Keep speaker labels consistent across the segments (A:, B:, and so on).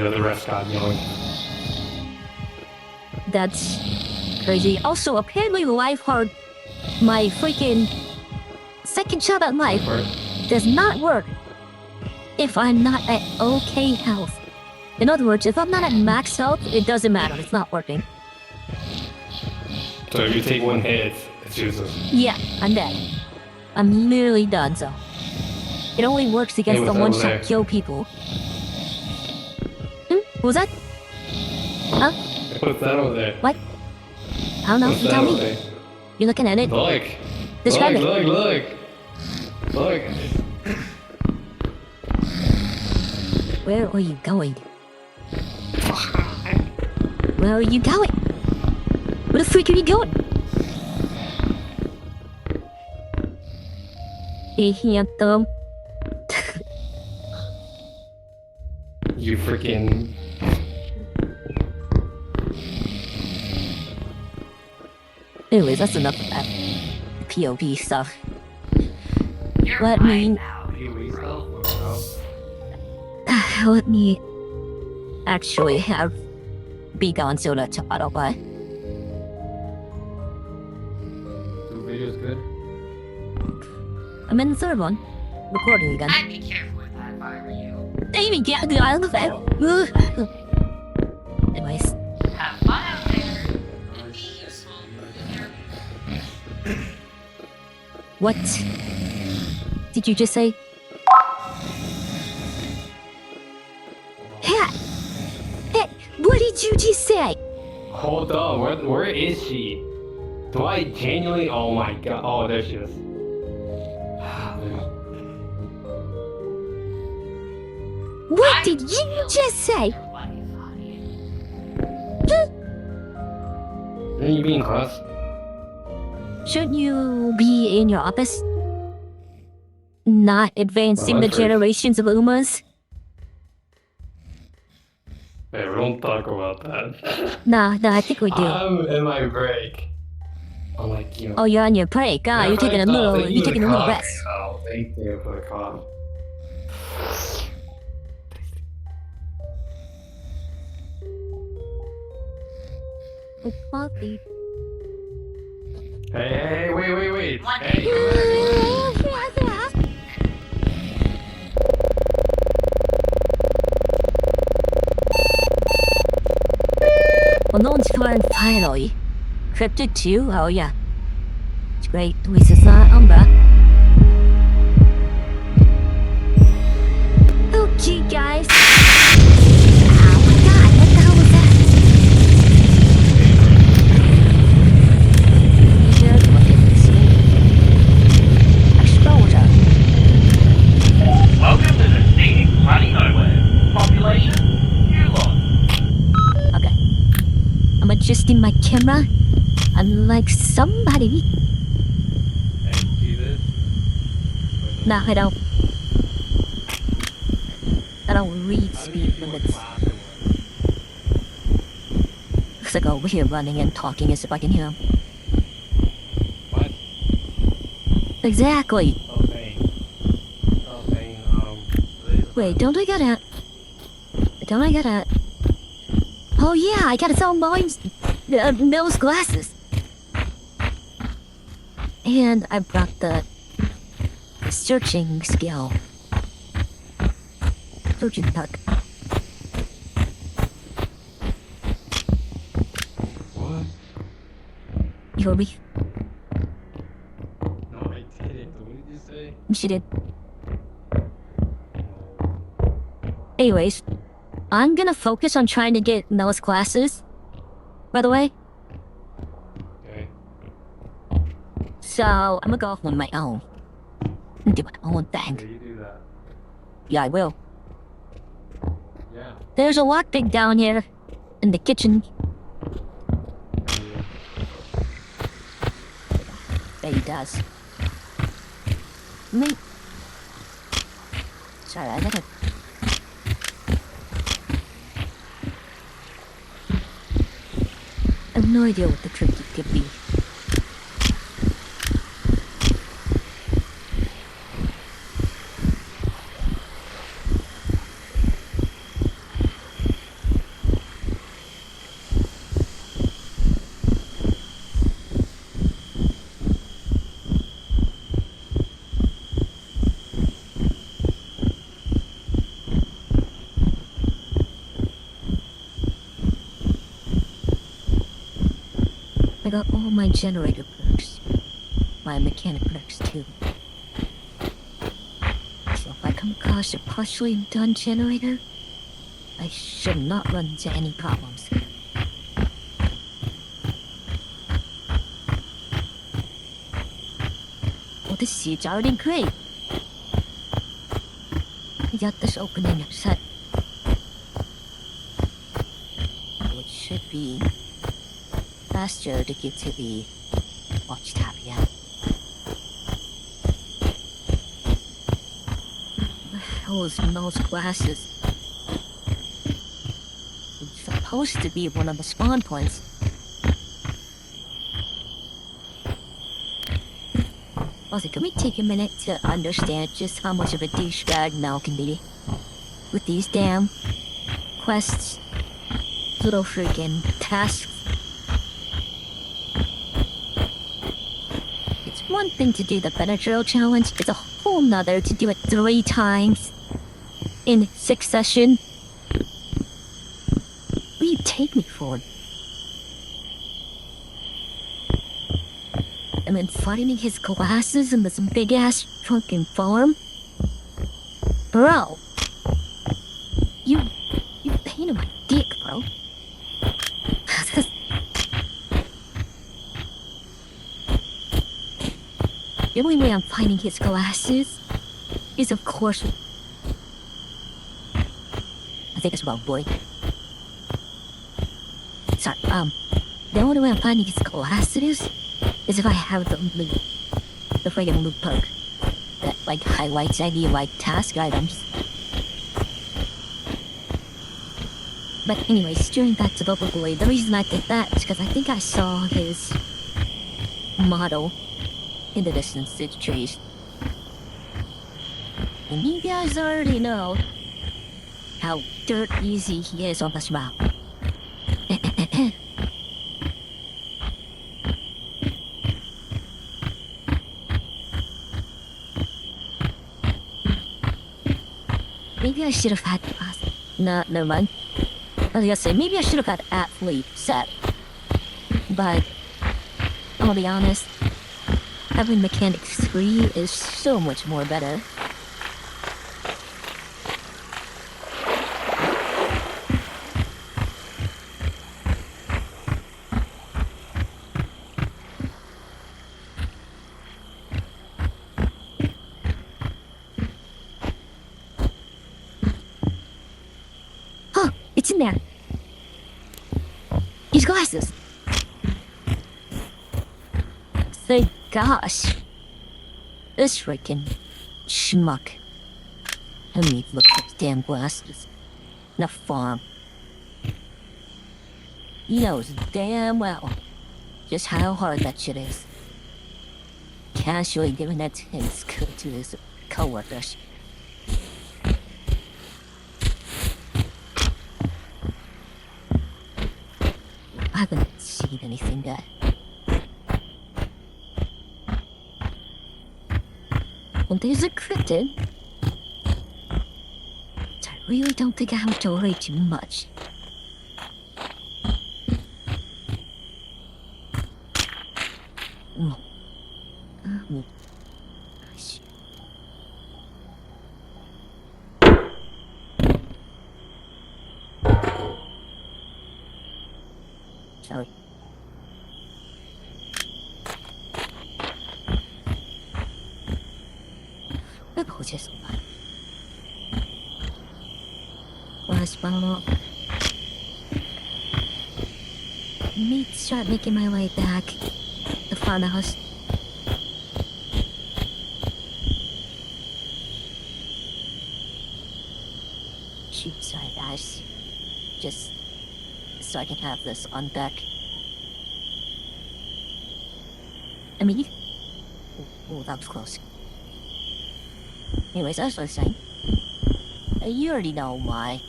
A: The rest got yelling.
B: That's crazy. Also, apparently Lifeheart, my freaking second shot at life, does not work if I'm not at okay health. In other words, if I'm not at max health, it doesn't matter. It's not working.
A: So if you take one hit, it's useless.
B: Yeah, I'm dead. I'm literally done, so. It only works against the one-shot kill people. What was that? Huh?
A: What's that over there?
B: What? I don't know.
A: What's
B: You
A: that
B: tell
A: over
B: me.
A: there?
B: You're looking at it.
A: Look.
B: Describe it.
A: Look.
B: Where are you going? Where are you going? Where the freak are you going? Handsome.
A: You freaking.
B: Anyways, that's enough of that POV stuff. Let me actually have be gone so that autoplay.
A: Two videos good?
B: I'm in the third one. Recording again.
C: I'd be careful with that if I were you.
B: Amy, get the island of it. Anyways.
C: Have fun out there. And be useful.
B: What did you just say? Hey, what did you just say?
A: Hold on, where is she? Do I genuinely? Oh my god. Oh, there she is.
B: What did you just say?
A: Shouldn't you be in class?
B: Shouldn't you be in your office? Not advancing the generations of Umas?
A: Hey, we don't talk about that.
B: Nah, I think we do.
A: I'm in my break. I'm like, you know.
B: Oh, you're on your break. Ah, you're taking a little rest.
A: Oh, thank you for the coffee.
B: Oh, coffee.
A: Hey, wait.
C: What?
A: Hey, come back.
B: Unknown's current finally. Cryptid 2? Oh yeah. It's great. Luis is not on back. Okay, guys. Oh my god, what the hell was that? Just look at this. Exposure.
D: Welcome to the scenic bloody nowhere. Population, you lot.
B: Okay. I'm adjusting my camera. Unlike somebody.
A: Hey, see this?
B: Nah, I don't. I don't read speed limits. Looks like over here running and talking as if I can hear him.
A: What?
B: Exactly.
A: Okay.
B: Wait, don't I gotta... Oh yeah, I gotta sell Mill's glasses. And I brought the searching skill. Searching tuck.
A: What?
B: You heard me?
A: No, I didn't. What did you say?
B: She did. Anyways, I'm gonna focus on trying to get Mill's glasses. By the way.
A: Okay.
B: So, I'm gonna go off on my own. And do my own
A: Yeah,
B: thing.
A: you do that.
B: Yeah, I will.
A: Yeah.
B: There's a lockpick down here. In the kitchen. Yeah, he does. Me. Sorry, I gotta... I have no idea what the trick could be. I got all my generator perks. My mechanic perks too. So if I come across a partially done generator, I should not run into any problems. Well, this seat's already great. I got this opening set. It should be faster to get to the watchtower, yeah. Those glasses. It's supposed to be one of the spawn points. Also, can we take a minute to understand just how much of a douchebag Mel can be? With these damn quests, little freaking tasks. It's one thing to do the Benadryl challenge, it's a whole nother to do it 3 times in succession. What do you take me for? And then finding his glasses in this big ass fucking farm? Bro! You painted my dick, bro. The only way I'm finding his glasses is, of course, I think it's wrong, boy. Sorry, the only way I'm finding his glasses is if I have the friggin' loot perk that, like, highlights any, like, task items. But anyways, steering back to Bubble Boy, the reason I did that is because I think I saw his model in the distance through the trees. And you guys already know how dirt easy he is on this map. Maybe I should have had... No, never mind. I was gonna say, maybe I should have had athlete set. But, I'll be honest, having Mechanics 3 is so much more better. Oh, it's in there. His glasses. Thank gosh. This freaking schmuck. Let me look for his damn glasses. In a farm. He knows damn well just how hard that shit is. Casually giving that to his coworkers. I haven't seen anything yet. Well, there's a cryptid. But I really don't think I have to worry too much. Oh. Oh. Shit. Sorry. 왜 거제서 말? Well, let me start making my way back to the farmhouse. Shoot, sorry guys. Just so I can have this on deck. I mean, oh, that was close. Anyways, as I was saying, you already know why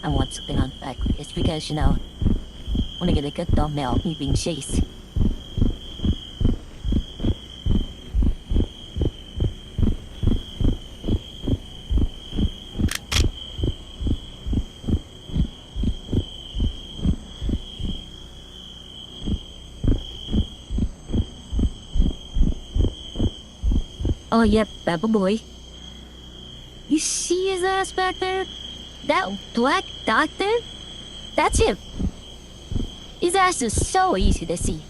B: I want something on deck. It's because, you know, I want to get a good thumbnail of me being chased. Oh, yep, Baba Boy. You see his ass back there? That black doctor? That's him. His ass is so easy to see.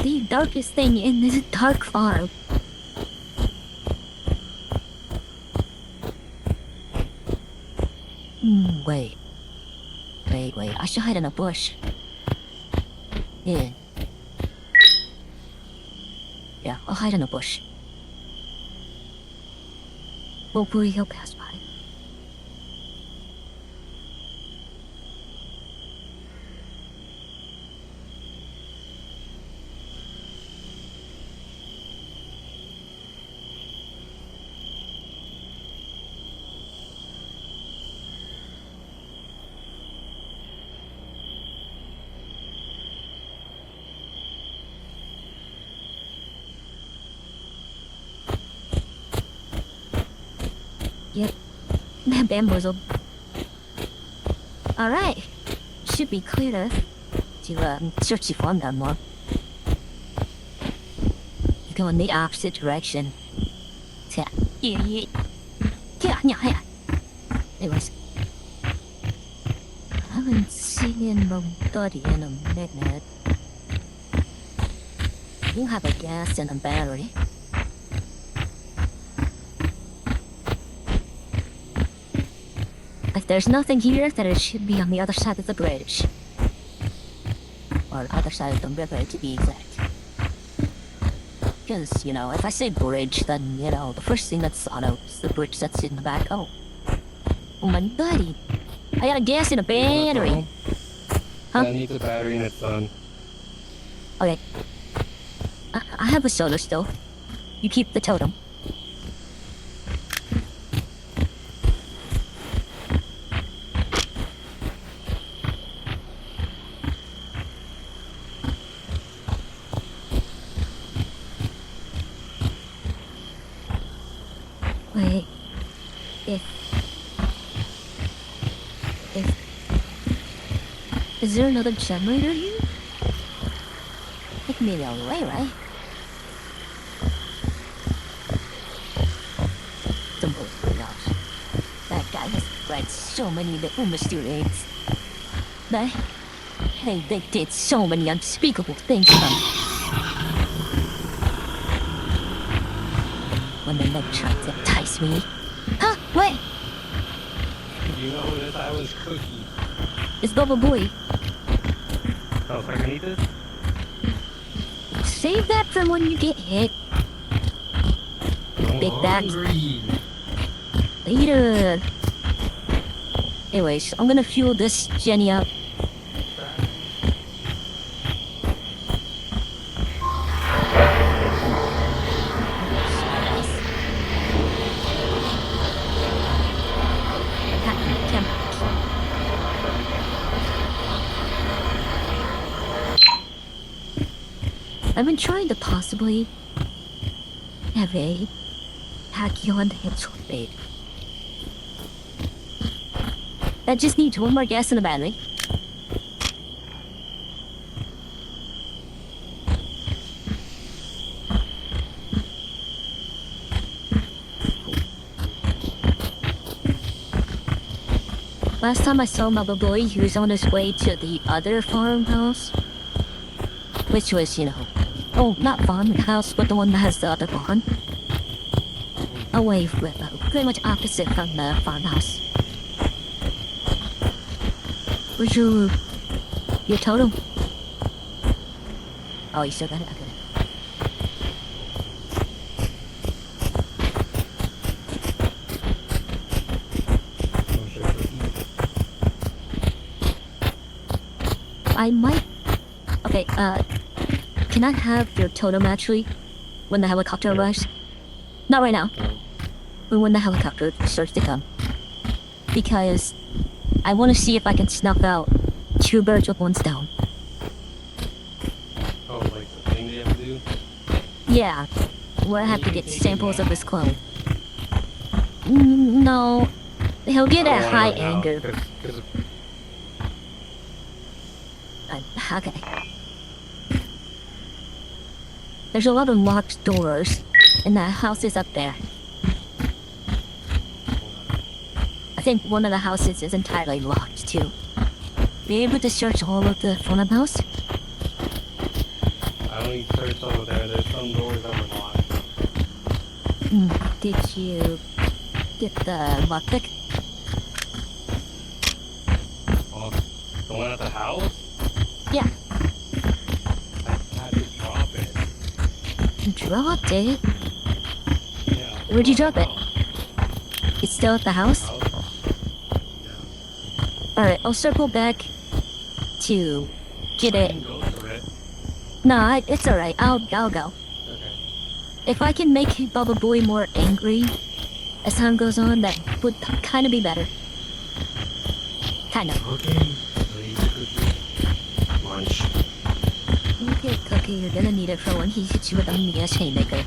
B: The darkest thing in this dark farm. Wait. I should hide in a bush. Yeah. Yeah, I'll hide in a bush. Hopefully he'll pass by. Yep, they're bamboozled. Alright, should be clear to search the farm down more. You go in the opposite direction. Anyways, I haven't seen nobody in a minute. You have a gas and a battery. If there's nothing here, then it should be on the other side of the bridge. Or the other side of the river, to be exact. Because, if I say bridge, then, the first thing that's thought of is the bridge that's in the back. Oh my buddy. I got a gas in a battery. Huh?
A: That needs a battery and it's done.
B: Okay. I have a solar still. You keep the totem. Wait. Is there another generator here? Take me the other way, right? That guy has read so many little mystery eggs. They did so many unspeakable things to them. When the neck tried to entice me. Huh? Wait!
A: You know this, I was Cookie.
B: It's Bubba Boy.
A: Oh, so I can eat this?
B: Save that for when you get hit. Big bag. Later. Anyways, I'm gonna fuel this Jenny up. I've been trying to possibly have a Tachyon Hedgehog bait. That just needs one more gas in the battery. Last time I saw Bubba Boy, he was on his way to the other farmhouse. Which was, oh, not farmhouse, but the one that has the other barn. Away from, pretty much opposite from the farmhouse. Where's your totem? Oh, you still got it? I got it. I might... Okay, can I have your totem actually? When the helicopter arrives? Not right now. But when the helicopter starts to come. Because I want to see if I can snuff out 2 birds with 1 stone.
A: Oh, like the thing they have to do?
B: Yeah. Where I have to get samples of his clone. No. He'll get a high anger. Okay. There's a lot of locked doors, and that house is up there. I think one of the houses is entirely locked too. Be able to search all of the front of the house?
A: I only searched over there. There's some doors that were locked.
B: Did you get the lockpick?
A: Oh, the one at the house?
B: Yeah.
A: I had to drop it.
B: You dropped it?
A: Yeah.
B: Where'd you drop it? It's still at the house? Alright, I'll circle back to get
A: I
B: it.
A: can go through it.
B: Nah, it's alright. I'll go.
A: Okay.
B: If I can make Bubba Boy more angry as time goes on, that would kind of be better. Kind of.
A: Okay. Eat the cookie. Lunch.
B: You get a cookie, you're gonna need it for when he hits you with a Mia's haymaker.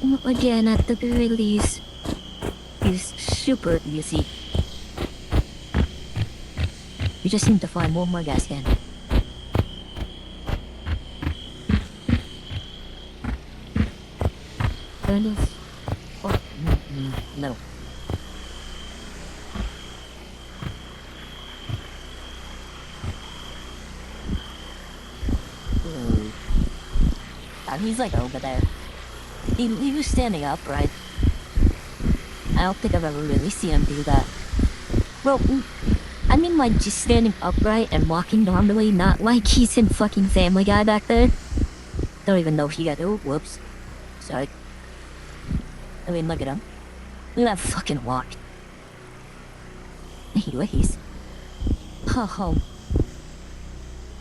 A: I'm on it.
B: Again, at the very least, he's super easy. You just need to find one more gas can. Kind of. Oh, no. He's like over there. He was standing up, right? I don't think I've ever really seen him do that. Well, I mean like just standing upright and walking normally, not like he's in fucking Family Guy back there. Don't even know if he got, oh, whoops. Sorry. I mean, look at him. Look at that fucking walk. Anyways. Oh.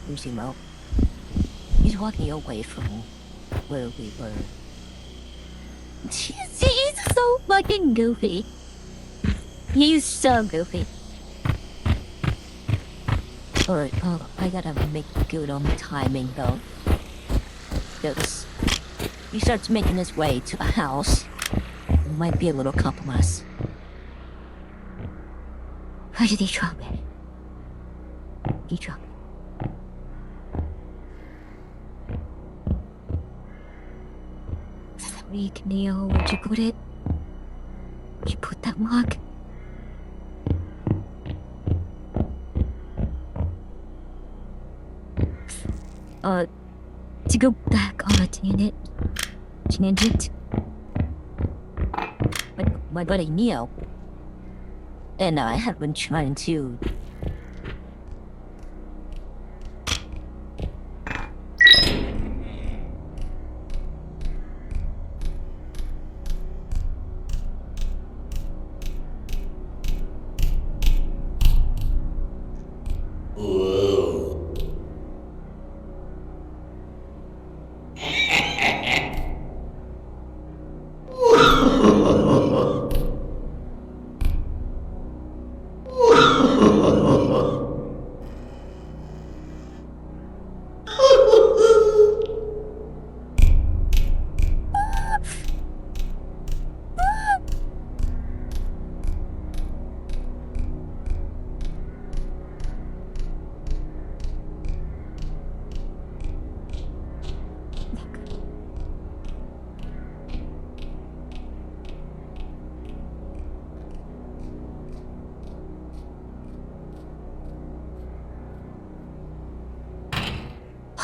B: Where's he, Mo? He's walking away from where we were. He's so fucking goofy. He's so goofy. Alright, I gotta make good on the timing though. Because he starts making his way to a house. It might be a little compromise. Where did he drop it? He dropped it. Weak, Neo, where'd you put it? Where'd you put that lock? To go back on a tangent. My buddy Neo and I have been trying to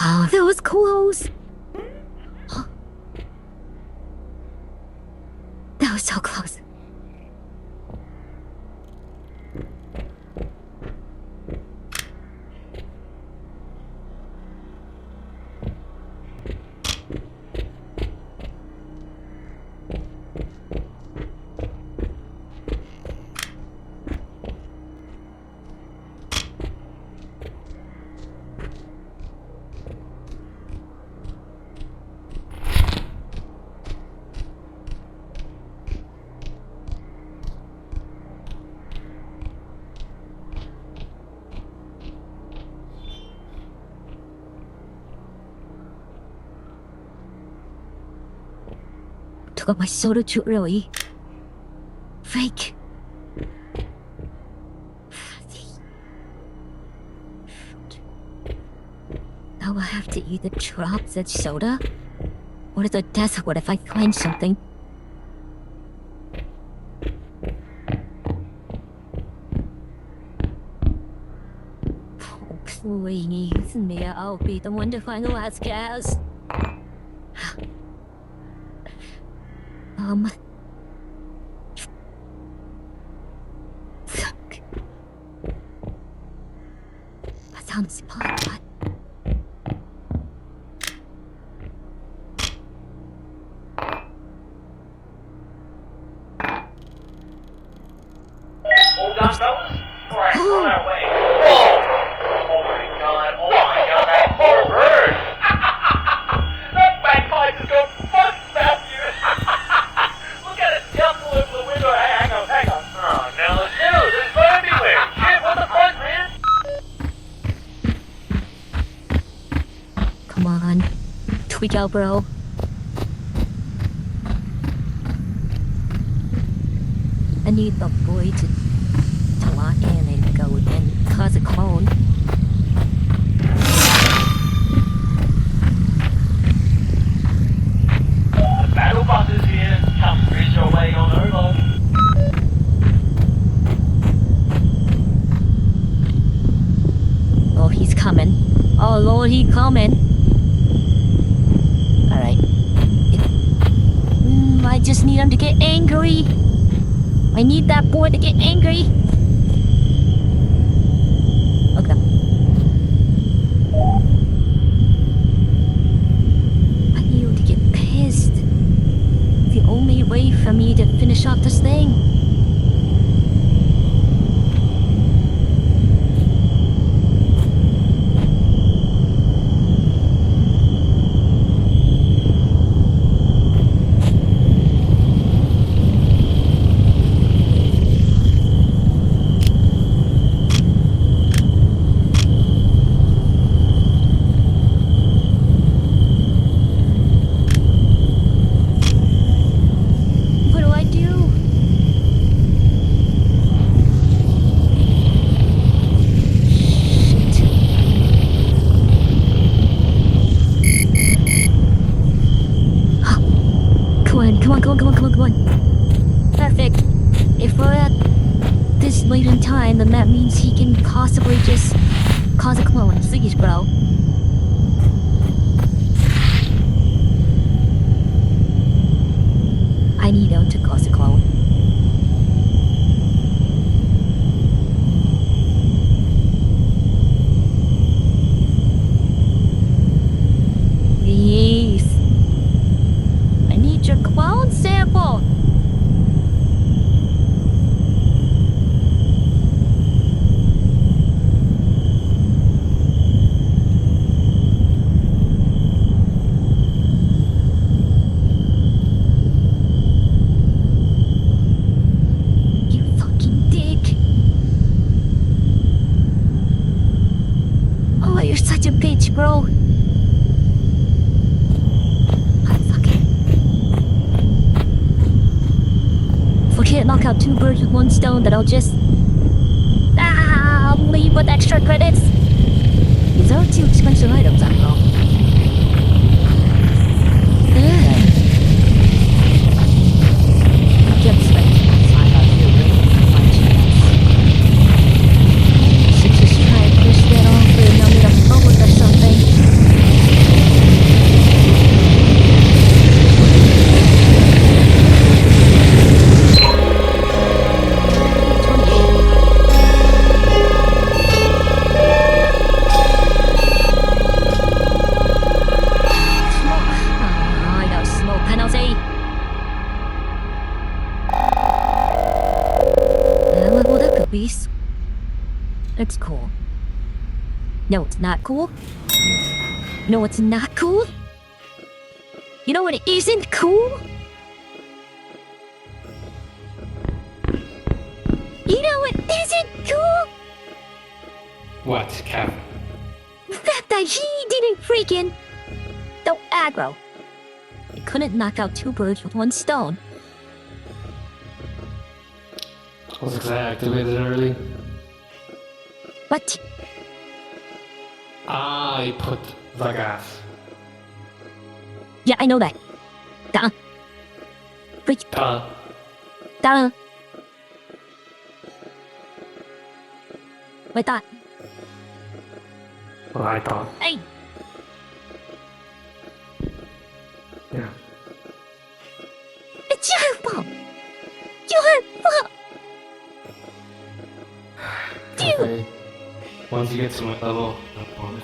B: Oh, that was close. That was so close. Took up my soda too early. Fake. Now I have to either drop that soda or the death what if I find something. Oh, please, Mia, I'll be the one to find the last gas. Fuck. I found a spot.
D: All done, fellas? Alright, on our way. Whoa! Oh my god, that poor bird! That bagpipe has gone fucking fabulous! Look at it jump all over the window. Hang on. Oh, now the shoes, there's food everywhere. Shit, what the fuck, man?
B: Come on. Tweak out, bro. I need the boy to lock in and go and cause a clone.
D: The battle bus is here. Come cruise your way on over.
B: Oh, he's coming. Oh, Lord, he coming. Alright. I just need him to get angry. I need that boy to get angry. Okay. I need him to get pissed. The only way for me to finish off this thing. What do I do? Shit. Come on. Perfect. If we're at this late in time, then that means he can possibly just cause a clone. Please, bro. I need him to cause a clone. Please. I need your clone sample. You fucking dick. Oh, you're such a bitch, bro. If I can't knock out two birds with one stone, then I'll just... I'll leave with extra credits. These are two expensive items, after all. Get spent. Find out here, really. My chance. Should just try and push that off and I'll meet a public or something. I got a smoke penalty. Leveled up a piece. It's cool. No, it's not cool. No, it's not cool. You know what isn't cool? You know what isn't cool?
A: What, Kev?
B: The fact that he didn't freaking... Don't aggro. He couldn't knock out two birds with one stone.
A: Was I activated early?
B: But
A: I put like ass.
B: Yeah, I know that. Duh.
A: Duh.
B: Duh. What that?
A: What I thought.
B: Hey,
A: Yeah.
B: it's your fault. Your fault.
A: Okay. Once you get to my level, no bonus.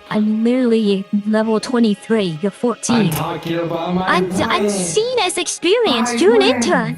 B: I'm literally level 23. You're 14.
A: I'm talking about my
B: I'm
A: brain.
B: seen as experienced.
A: My
B: You're an
A: brain.
B: intern.